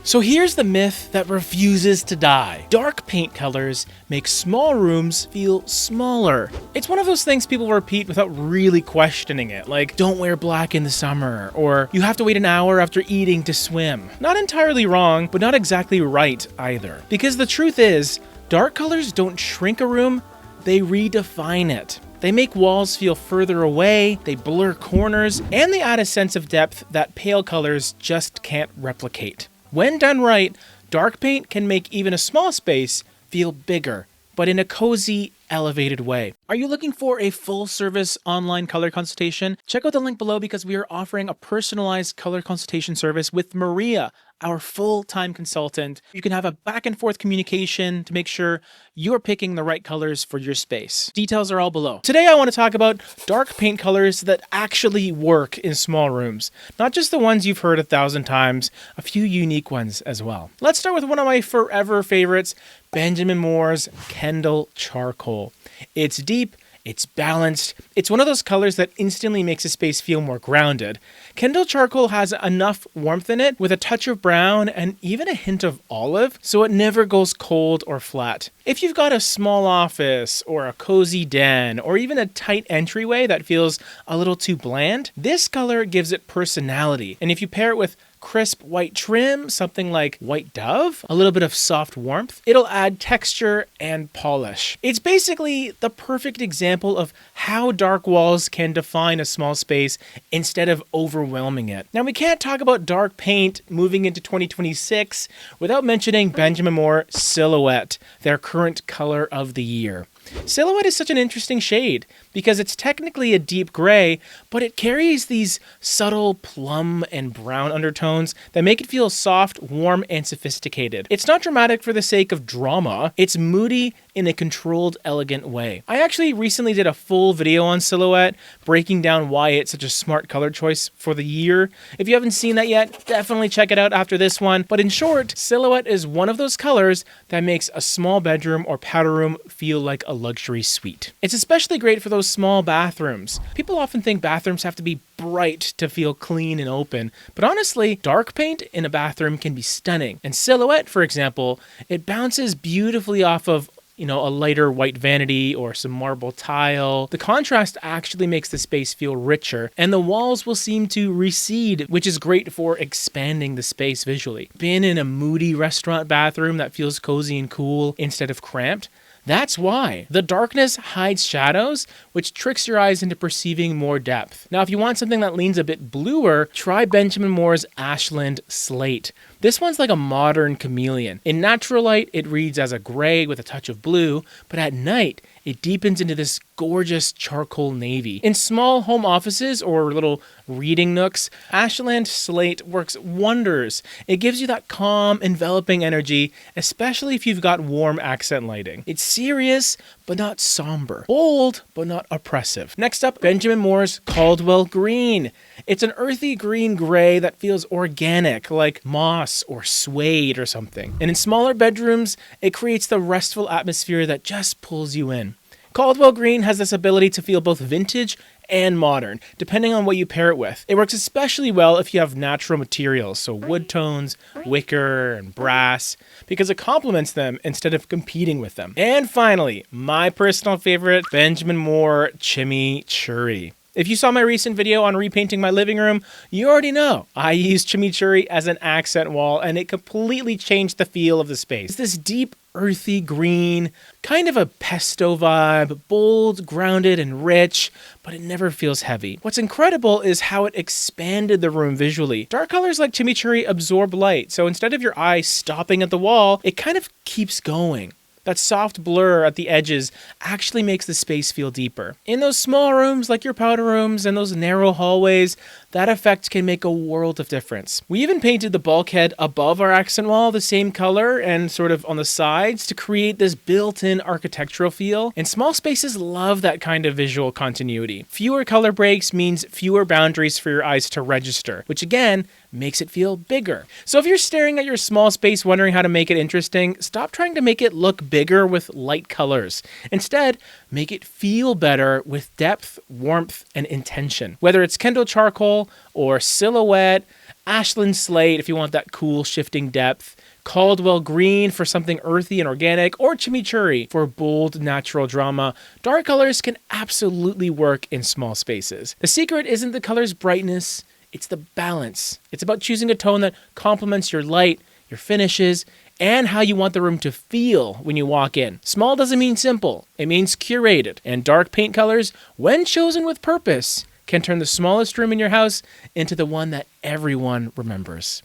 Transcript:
So here's the myth that refuses to die. Dark paint colors make small rooms feel smaller. It's one of those things people repeat without really questioning it, like don't wear black in the summer, or you have to wait an hour after eating to swim. Not entirely wrong, but not exactly right either. Because the truth is, dark colors don't shrink a room, they redefine it. They make walls feel further away, they blur corners, and they add a sense of depth that pale colors just can't replicate. When done right, dark paint can make even a small space feel bigger, but in a cozy, elevated way. Are you looking for a full-service online color consultation? Check out the link below because we are offering a personalized color consultation service with Maria, our full-time consultant. You can have a back-and-forth communication to make sure you're picking the right colors for your space. Details are all below. Today I want to talk about dark paint colors that actually work in small rooms. Not just the ones you've heard 1,000 times, a few unique ones as well. Let's start with one of my forever favorites, Benjamin Moore's Kendall Charcoal. It's deep, it's balanced, it's one of those colors that instantly makes a space feel more grounded. Kendall Charcoal has enough warmth in it with a touch of brown and even a hint of olive, so it never goes cold or flat. If you've got a small office or a cozy den or even a tight entryway that feels a little too bland, this color gives it personality. And if you pair it with crisp white trim, something like white dove, a little bit of soft warmth, it'll add texture and polish. It's basically the perfect example of how dark walls can define a small space instead of overwhelming it. Now, we can't talk about dark paint moving into 2026 without mentioning Benjamin Moore Silhouette, their current color of the year. Silhouette is such an interesting shade because it's technically a deep gray, but it carries these subtle plum and brown undertones that make it feel soft, warm, and sophisticated. It's not dramatic for the sake of drama, it's moody in a controlled, elegant way. I actually recently did a full video on Silhouette, breaking down why it's such a smart color choice for the year. If you haven't seen that yet, definitely check it out after this one. But in short, Silhouette is one of those colors that makes a small bedroom or powder room feel like a luxury suite. It's especially great for those small bathrooms. People often think bathrooms have to be bright to feel clean and open, but honestly, dark paint in a bathroom can be stunning. And Silhouette, for example, it bounces beautifully off of a lighter white vanity or some marble tile. The contrast actually makes the space feel richer, and the walls will seem to recede, which is great for expanding the space visually. Been in a moody restaurant bathroom that feels cozy and cool instead of cramped? That's why. The darkness hides shadows, which tricks your eyes into perceiving more depth. Now, if you want something that leans a bit bluer, try Benjamin Moore's Ashland Slate. This one's like a modern chameleon. In natural light, it reads as a gray with a touch of blue, but at night, it deepens into this gorgeous charcoal navy. In small home offices or little reading nooks, Ashland Slate works wonders. It gives you that calm, enveloping energy, especially if you've got warm accent lighting. It's serious, but not somber. Bold, but not oppressive. Next up, Benjamin Moore's Caldwell Green. It's an earthy green gray that feels organic, like moss or suede or something. And in smaller bedrooms, it creates the restful atmosphere that just pulls you in. Caldwell Green has this ability to feel both vintage and modern, depending on what you pair it with. It works especially well if you have natural materials, so wood tones, wicker, and brass, because it complements them instead of competing with them. And finally, my personal favorite, Benjamin Moore Chimichurri. If you saw my recent video on repainting my living room, you already know I used Chimichurri as an accent wall, and it completely changed the feel of the space. It's this deep, earthy green, kind of a pesto vibe, bold, grounded, and rich, but it never feels heavy. What's incredible is how it expanded the room visually. Dark colors like Chimichurri absorb light, so instead of your eye stopping at the wall, it kind of keeps going. That soft blur at the edges actually makes the space feel deeper. In those small rooms like your powder rooms and those narrow hallways, that effect can make a world of difference. We even painted the bulkhead above our accent wall the same color and sort of on the sides to create this built-in architectural feel. And small spaces love that kind of visual continuity. Fewer color breaks means fewer boundaries for your eyes to register, which again, makes it feel bigger. So if you're staring at your small space wondering how to make it interesting, stop trying to make it look bigger with light colors. Instead, make it feel better with depth, warmth, and intention. Whether it's Kendall Charcoal Charcoal or Silhouette, Ashland Slate if you want that cool shifting depth, Caldwell Green for something earthy and organic, or Chimichurri for bold natural drama. Dark colors can absolutely work in small spaces. The secret isn't the color's brightness, it's the balance. It's about choosing a tone that complements your light, your finishes, and how you want the room to feel when you walk in. Small doesn't mean simple, it means curated. And dark paint colors, when chosen with purpose, can turn the smallest room in your house into the one that everyone remembers.